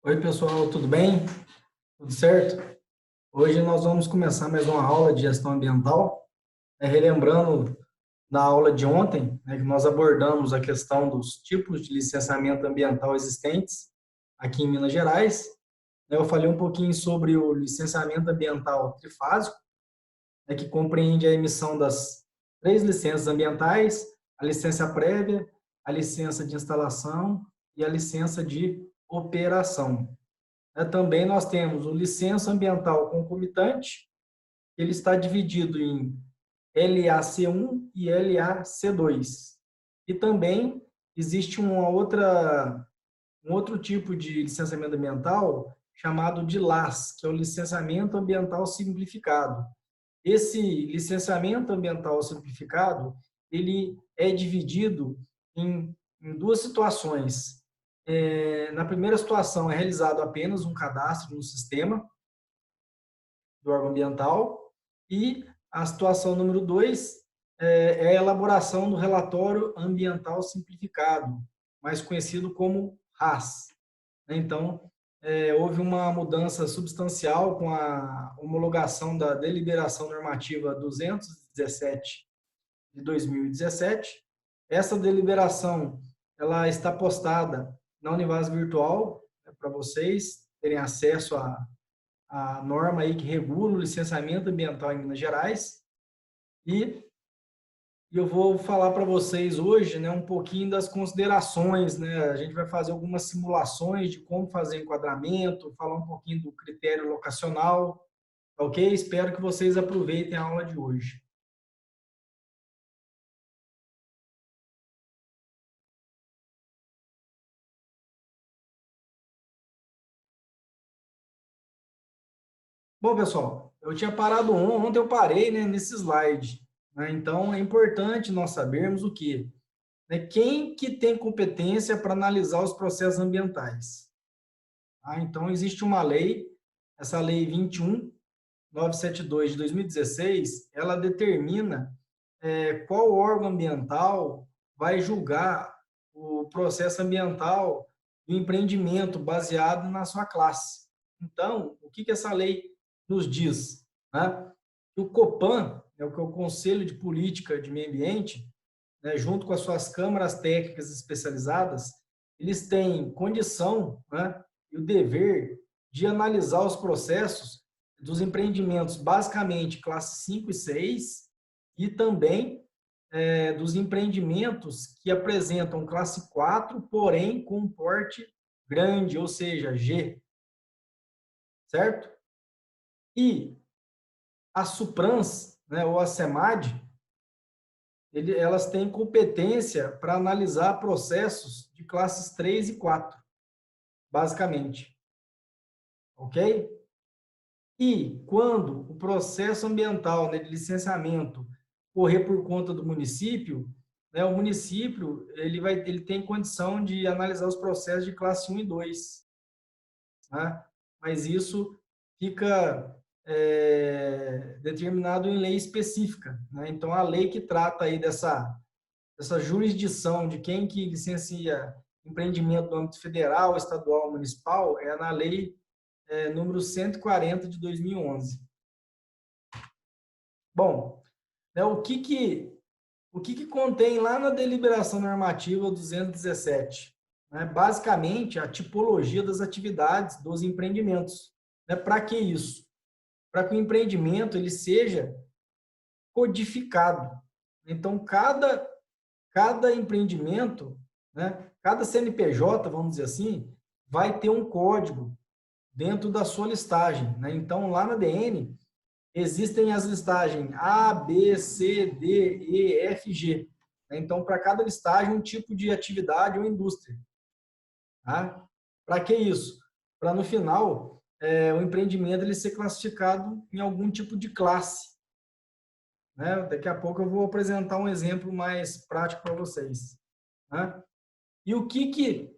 Oi, pessoal, tudo bem? Tudo certo? Hoje nós vamos começar mais uma aula de gestão ambiental, relembrando da aula de ontem, que nós abordamos a questão dos tipos de licenciamento ambiental existentes aqui em Minas Gerais. Eu falei um pouquinho sobre o licenciamento ambiental trifásico, que compreende a emissão das três licenças ambientais: a licença prévia, a licença de instalação e a licença de operação. Também nós temos o licença ambiental concomitante, ele está dividido em LAC1 e LAC2. E também existe um outro tipo de licenciamento ambiental chamado de LAS, que é o licenciamento ambiental simplificado. Esse licenciamento ambiental simplificado, ele é dividido em duas situações. Na primeira situação, é realizado apenas um cadastro no sistema do órgão ambiental, e a situação número 2 é a elaboração do relatório ambiental simplificado, mais conhecido como RAS. Então, houve uma mudança substancial com a homologação da deliberação normativa 217 de 2017. Essa deliberação ela está postada na Univaz Virtual, para vocês terem acesso à norma aí que regula o licenciamento ambiental em Minas Gerais. E eu vou falar para vocês hoje, um pouquinho das considerações, A gente vai fazer algumas simulações de como fazer enquadramento, falar um pouquinho do critério locacional, ok? Espero que vocês aproveitem a aula de hoje. Bom, pessoal, eu tinha parado ontem, eu parei, nesse slide. Então, é importante nós sabermos o quê? Quem que tem competência para analisar os processos ambientais? Então, existe uma lei, essa lei 21.972 de 2016, ela determina qual órgão ambiental vai julgar o processo ambiental do empreendimento baseado na sua classe. Então, o que essa lei nos diz? O COPAN, que é o Conselho de Política de Meio Ambiente, junto com as suas câmaras técnicas especializadas, eles têm condição, e o dever de analisar os processos dos empreendimentos, basicamente classe 5 e 6, e também dos empreendimentos que apresentam classe 4, porém com um porte grande, ou seja, G, certo? E a Suprans, ou a SEMAD, elas têm competência para analisar processos de classes 3 e 4, basicamente. Ok? E quando o processo ambiental, de licenciamento correr por conta do município, o município ele tem condição de analisar os processos de classe 1 e 2. Mas isso fica determinado em lei específica. Então, a lei que trata aí dessa jurisdição de quem que licencia empreendimento no âmbito federal, estadual, municipal, é na lei número 140 de 2011. Bom, o que contém lá na deliberação normativa 217? Basicamente, a tipologia das atividades dos empreendimentos. Para que isso? Para que o empreendimento ele seja codificado. Então, cada empreendimento, cada CNPJ, vamos dizer assim, vai ter um código dentro da sua listagem. Então, lá na DN, existem as listagens A, B, C, D, E, F, G. Então, para cada listagem, um tipo de atividade ou indústria. Para que isso? Para, no final, o empreendimento ele ser classificado em algum tipo de classe. Daqui a pouco eu vou apresentar um exemplo mais prático para vocês. E o que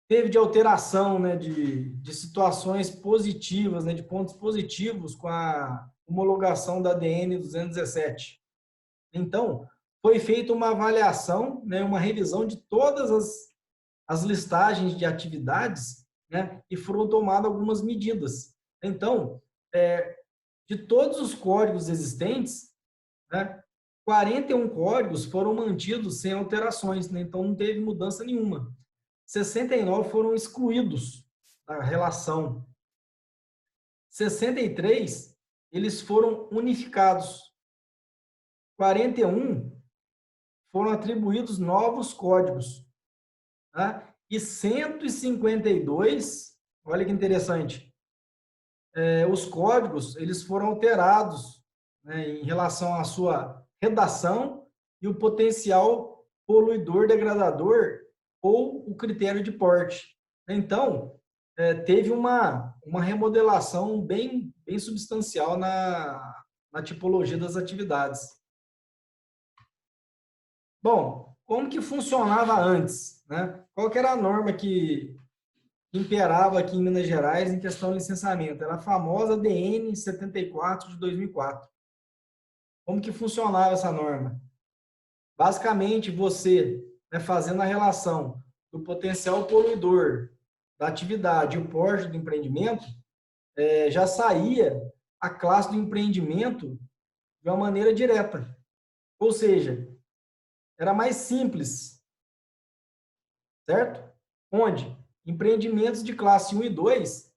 teve de alteração, de situações positivas, de pontos positivos com a homologação da DN 217? Então, foi feita uma avaliação, uma revisão de todas as listagens de atividades, né, e foram tomadas algumas medidas. Então, de todos os códigos existentes, né, 41 códigos foram mantidos sem alterações, né, então não teve mudança nenhuma. 69 foram excluídos da relação. 63, eles foram unificados. 41 foram atribuídos novos códigos. Tá? E 152, olha que interessante, os códigos eles foram alterados, né, em relação à sua redação e o potencial poluidor degradador ou o critério de porte. Então, teve uma remodelação bem substancial na tipologia das atividades. Bom, como que funcionava antes, né? Qual que era a norma que imperava aqui em Minas Gerais em questão de licenciamento? Era a famosa DN 74 de 2004. Como que funcionava essa norma? Basicamente, você, né, fazendo a relação do potencial poluidor da atividade e o porte do empreendimento, já saía a classe do empreendimento de uma maneira direta. Ou seja, era mais simples, certo? Onde empreendimentos de classe 1 e 2,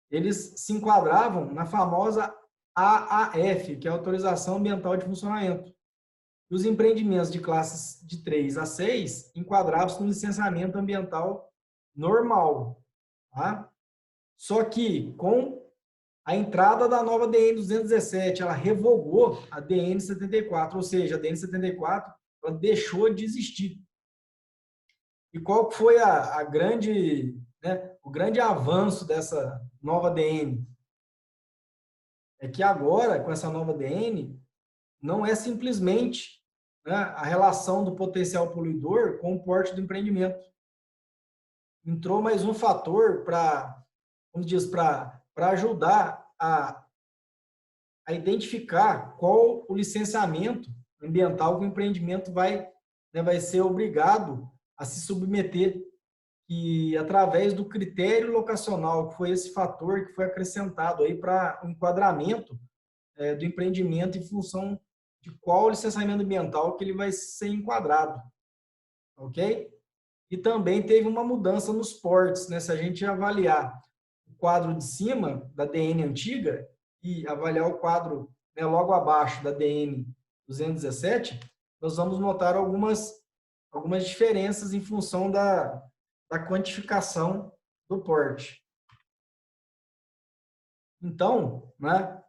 eles se enquadravam na famosa AAF, que é a Autorização Ambiental de Funcionamento. E os empreendimentos de classes de 3 a 6 enquadravam-se no licenciamento ambiental normal. Tá? Só que, com a entrada da nova DN 217, ela revogou a DN 74, ou seja, a DN 74 ela deixou de existir. E qual foi a grande, né, o grande avanço dessa nova DN? É que agora, com essa nova DN, não é simplesmente, né, a relação do potencial poluidor com o porte do empreendimento. Entrou mais um fator para, como diz, para ajudar a identificar qual o licenciamento ambiental que o empreendimento vai, né, vai ser obrigado a se submeter, e através do critério locacional, que foi esse fator que foi acrescentado aí para o enquadramento do empreendimento em função de qual licenciamento ambiental que ele vai ser enquadrado, ok? E também teve uma mudança nos portes, né? Se a gente avaliar o quadro de cima da DN antiga e avaliar o quadro, né, logo abaixo da DN 217, nós vamos notar algumas diferenças em função da quantificação do porte. Então, né,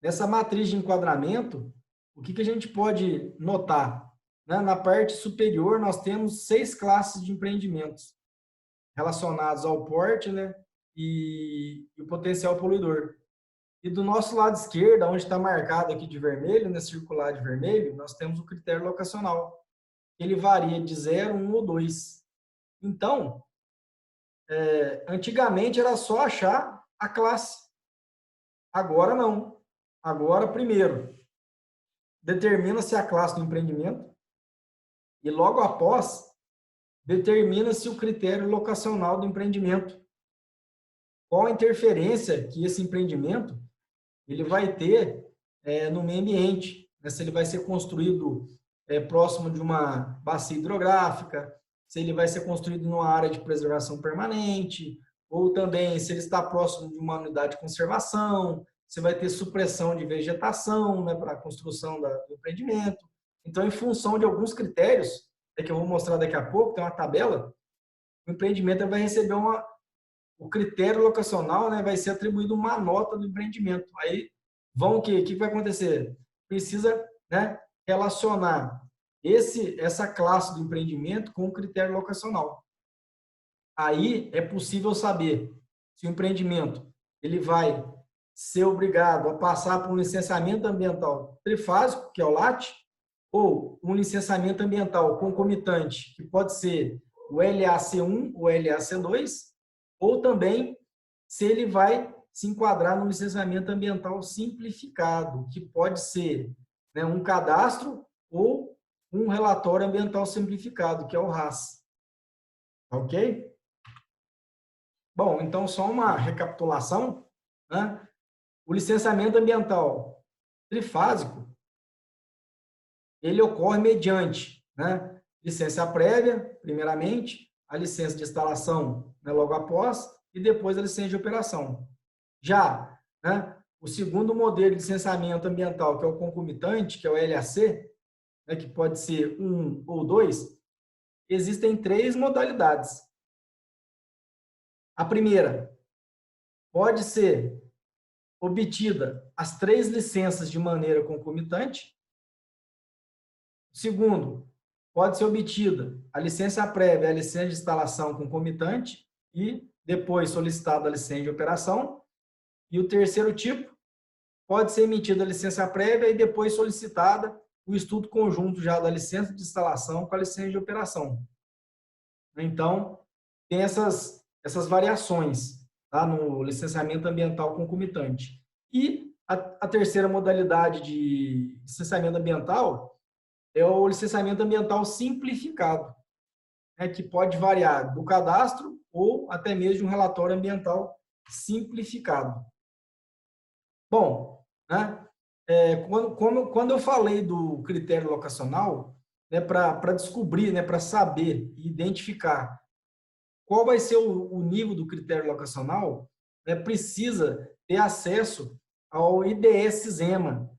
nessa matriz de enquadramento, o que a gente pode notar? Né? Na parte superior, nós temos 6 classes de empreendimentos relacionados ao porte, né, e o potencial poluidor. E do nosso lado esquerdo, onde está marcado aqui de vermelho, né, circular de vermelho, nós temos o critério locacional. Ele varia de 0, 1 ou 2. Então, antigamente era só achar a classe. Agora não. Agora, primeiro, determina-se a classe do empreendimento e logo após, determina-se o critério locacional do empreendimento. Qual a interferência que esse empreendimento ele vai ter no meio ambiente, né? Se ele vai ser construído próximo de uma bacia hidrográfica, se ele vai ser construído numa área de preservação permanente, ou também se ele está próximo de uma unidade de conservação, você vai ter supressão de vegetação, né, para a construção do empreendimento. Então, em função de alguns critérios, que eu vou mostrar daqui a pouco, tem uma tabela, o empreendimento vai receber o critério locacional, né, vai ser atribuído uma nota do empreendimento. Aí, o que vai acontecer? Precisa, né, relacionar essa classe do empreendimento com o critério locacional. Aí é possível saber se o empreendimento ele vai ser obrigado a passar por um licenciamento ambiental trifásico, que é o LAT, ou um licenciamento ambiental concomitante, que pode ser o LAC1 ou LAC2, ou também se ele vai se enquadrar no licenciamento ambiental simplificado, que pode ser, né, um cadastro ou um relatório ambiental simplificado, que é o RAS. Ok? Bom, então só uma recapitulação, né? O licenciamento ambiental trifásico, ele ocorre mediante, né, licença prévia, primeiramente, a licença de instalação, né, logo após, e depois a licença de operação. Já, né, o segundo modelo de licenciamento ambiental, que é o concomitante, que é o LAC, né, que pode ser um ou dois, existem três modalidades. A primeira, pode ser obtida as três licenças de maneira concomitante. O segundo, pode ser obtida a licença prévia, a licença de instalação concomitante e depois solicitada a licença de operação. E o terceiro tipo, pode ser emitida a licença prévia e depois solicitada o estudo conjunto já da licença de instalação com a licença de operação. Então, tem essas variações, tá, no licenciamento ambiental concomitante. E a terceira modalidade de licenciamento ambiental é o licenciamento ambiental simplificado, né, que pode variar do cadastro ou até mesmo de um relatório ambiental simplificado. Bom, né, quando eu falei do critério locacional, né, para descobrir, né, para saber e identificar qual vai ser o nível do critério locacional, né, precisa ter acesso ao IDS-SEMA.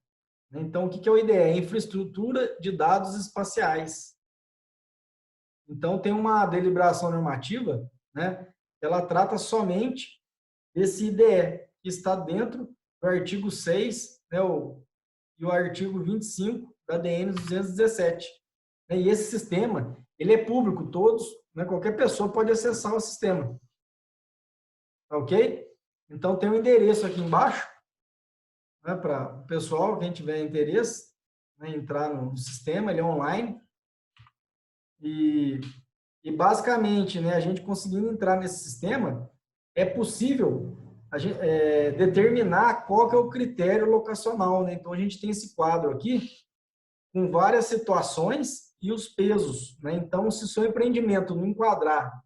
Então, o que é o IDE? É Infraestrutura de Dados Espaciais. Então, tem uma deliberação normativa, né, ela trata somente desse IDE, que está dentro do artigo 6, né, e o artigo 25 da DN 217. E esse sistema, ele é público, todos, né, qualquer pessoa pode acessar o sistema. Ok? Então, tem um endereço aqui embaixo, né, para o pessoal, quem tiver interesse, né, entrar no sistema, ele é online. E basicamente, né, a gente conseguindo entrar nesse sistema, é possível determinar qual que é o critério locacional. Né? Então, a gente tem esse quadro aqui com várias situações e os pesos. Né? Então, se o seu empreendimento não enquadrar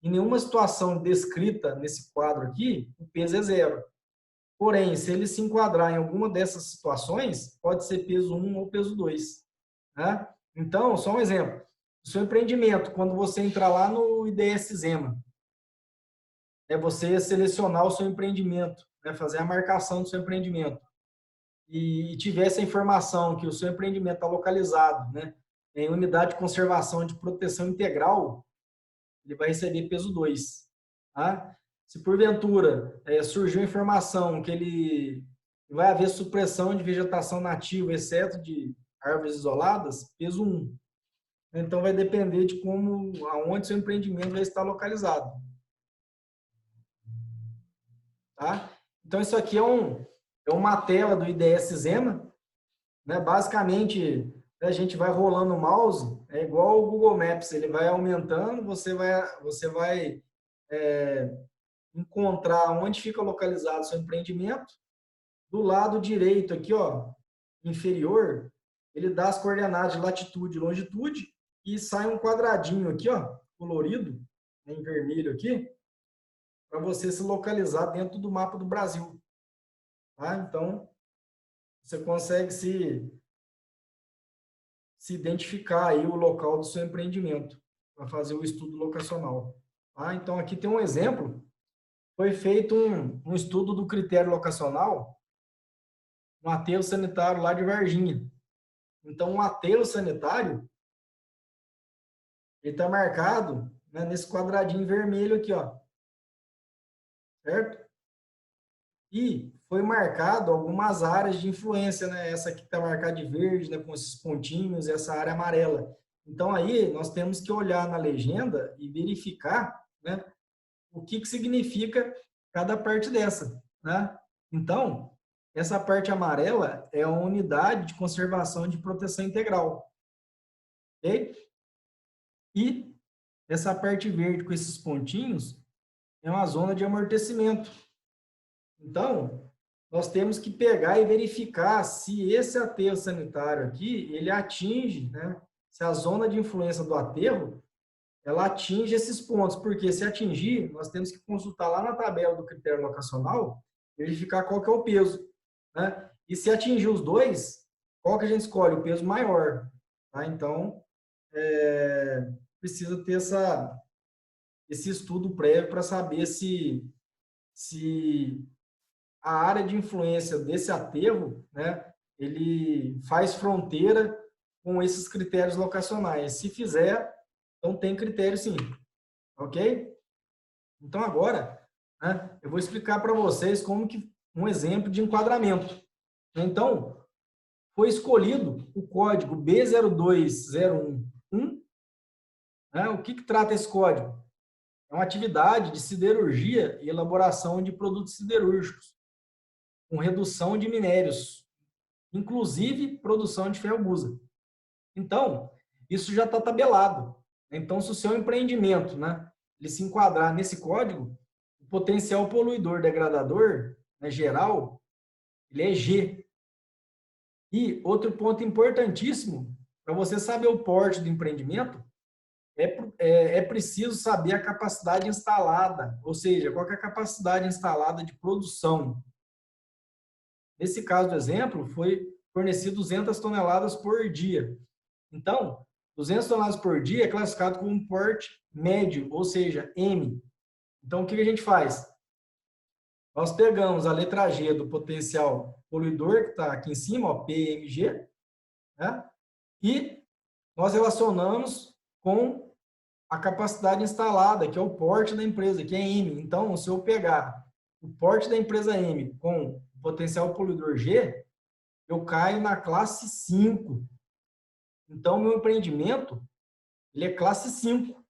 em nenhuma situação descrita nesse quadro aqui, o peso é zero. Porém, se ele se enquadrar em alguma dessas situações, pode ser peso 1 ou peso 2. Né? Então, só um exemplo. O seu empreendimento, quando você entrar lá no IDS-SEMA, é você selecionar o seu empreendimento, né? Fazer a marcação do seu empreendimento. E tiver essa informação que o seu empreendimento está localizado, né, em unidade de conservação de proteção integral, ele vai receber peso 2. Tá? Se porventura surgiu a informação que ele vai haver supressão de vegetação nativa, exceto de árvores isoladas, peso 1. Então vai depender de aonde seu empreendimento vai estar localizado. Tá? Então isso aqui é uma tela do IDS-SEMA, né? Basicamente, a gente vai rolando o mouse, é igual o Google Maps, ele vai aumentando, você vai encontrar onde fica localizado o seu empreendimento. Do lado direito aqui, ó, inferior, ele dá as coordenadas de latitude e longitude e sai um quadradinho aqui, ó, colorido, em vermelho aqui, para você se localizar dentro do mapa do Brasil. Tá? Então, você consegue se identificar aí o local do seu empreendimento para fazer o estudo locacional. Tá? Então, aqui tem um exemplo. Foi feito um estudo do critério locacional no aterro sanitário lá de Varginha. Então, o aterro sanitário ele está marcado, né, nesse quadradinho vermelho aqui, ó. Certo? E foi marcado algumas áreas de influência, né? Essa aqui está marcada de verde, né, com esses pontinhos, essa área amarela. Então, aí, nós temos que olhar na legenda e verificar, né, o que significa cada parte dessa. Né? Então, essa parte amarela é a unidade de conservação de proteção integral. Ok? E essa parte verde com esses pontinhos é uma zona de amortecimento. Então, nós temos que pegar e verificar se esse aterro sanitário aqui, ele atinge, né, se a zona de influência do aterro ela atinge esses pontos, porque se atingir, nós temos que consultar lá na tabela do critério locacional, verificar qual que é o peso, né? E se atingir os dois, qual que a gente escolhe? O peso maior, tá? Então, precisa ter esse estudo prévio para saber se a área de influência desse aterro, né, ele faz fronteira com esses critérios locacionais. Se fizer, então tem critério sim, ok? Então agora, né, eu vou explicar para vocês como que um exemplo de enquadramento. Então, foi escolhido o código B02011, né? O que trata esse código? É uma atividade de siderurgia e elaboração de produtos siderúrgicos, com redução de minérios, inclusive produção de ferro-gusa. Então, isso já está tabelado. Então, se o seu empreendimento, né, ele se enquadrar nesse código, o potencial poluidor degradador, né, geral, ele é G. E outro ponto importantíssimo, para você saber o porte do empreendimento, é preciso saber a capacidade instalada, ou seja, qual é a capacidade instalada de produção. Nesse caso do exemplo, foi fornecido 200 toneladas por dia. Então, 200 toneladas por dia é classificado como um porte médio, ou seja, M. Então, o que a gente faz? Nós pegamos a letra G do potencial poluidor, que está aqui em cima, ó, PMG, né? E nós relacionamos com a capacidade instalada, que é o porte da empresa, que é M. Então, se eu pegar o porte da empresa M com o potencial poluidor G, eu caio na classe 5. Então, meu empreendimento, ele é classe 5.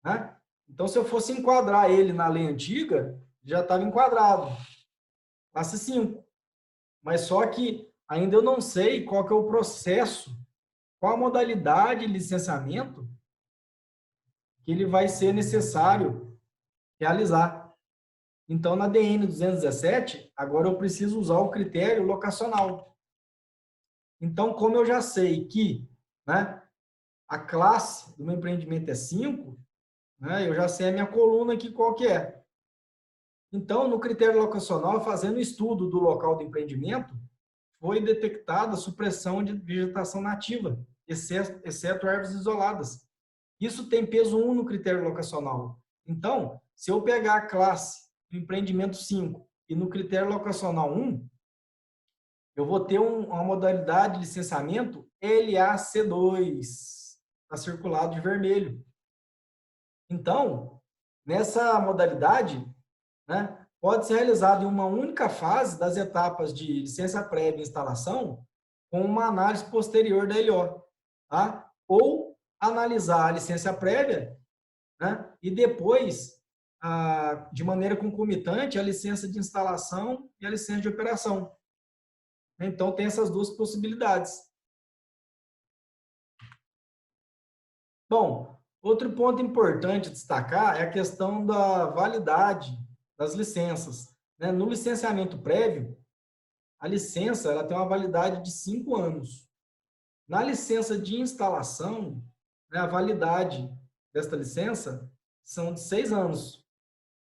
Né? Então, se eu fosse enquadrar ele na lei antiga, já estava enquadrado. Classe 5. Mas só que ainda eu não sei qual que é o processo, qual a modalidade de licenciamento que ele vai ser necessário realizar. Então, na DN 217, agora eu preciso usar o critério locacional. Então, como eu já sei que, né, a classe do meu empreendimento é 5, né, eu já sei a minha coluna aqui qual que é. Então, no critério locacional, fazendo o estudo do local do empreendimento, foi detectada a supressão de vegetação nativa, exceto árvores isoladas. Isso tem peso 1 no critério locacional. Então, se eu pegar a classe do empreendimento 5 e no critério locacional 1, eu vou ter uma modalidade de licenciamento LAC2, está circulado de vermelho. Então, nessa modalidade, né, pode ser realizado em uma única fase das etapas de licença prévia e instalação, com uma análise posterior da LO, tá? Ou analisar a licença prévia, né, e depois, de maneira concomitante, a licença de instalação e a licença de operação. Então, tem essas duas possibilidades. Bom, outro ponto importante a destacar é a questão da validade das licenças. No licenciamento prévio, a licença ela tem uma validade de 5 anos. Na licença de instalação, a validade desta licença são de 6 anos.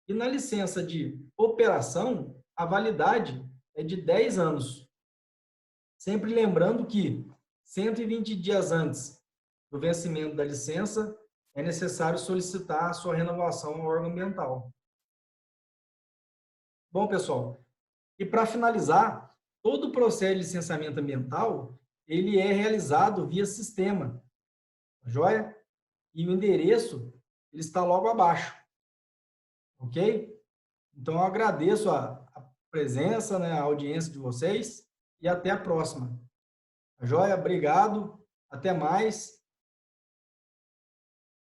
E na licença de operação, a validade é de 10 anos. Sempre lembrando que 120 dias antes do vencimento da licença, é necessário solicitar a sua renovação ao órgão ambiental. Bom, pessoal, e para finalizar, todo o processo de licenciamento ambiental, ele é realizado via sistema, joia? E o endereço, ele está logo abaixo, ok? Então, eu agradeço a presença, né, a audiência de vocês e até a próxima. Joia? Obrigado, até mais.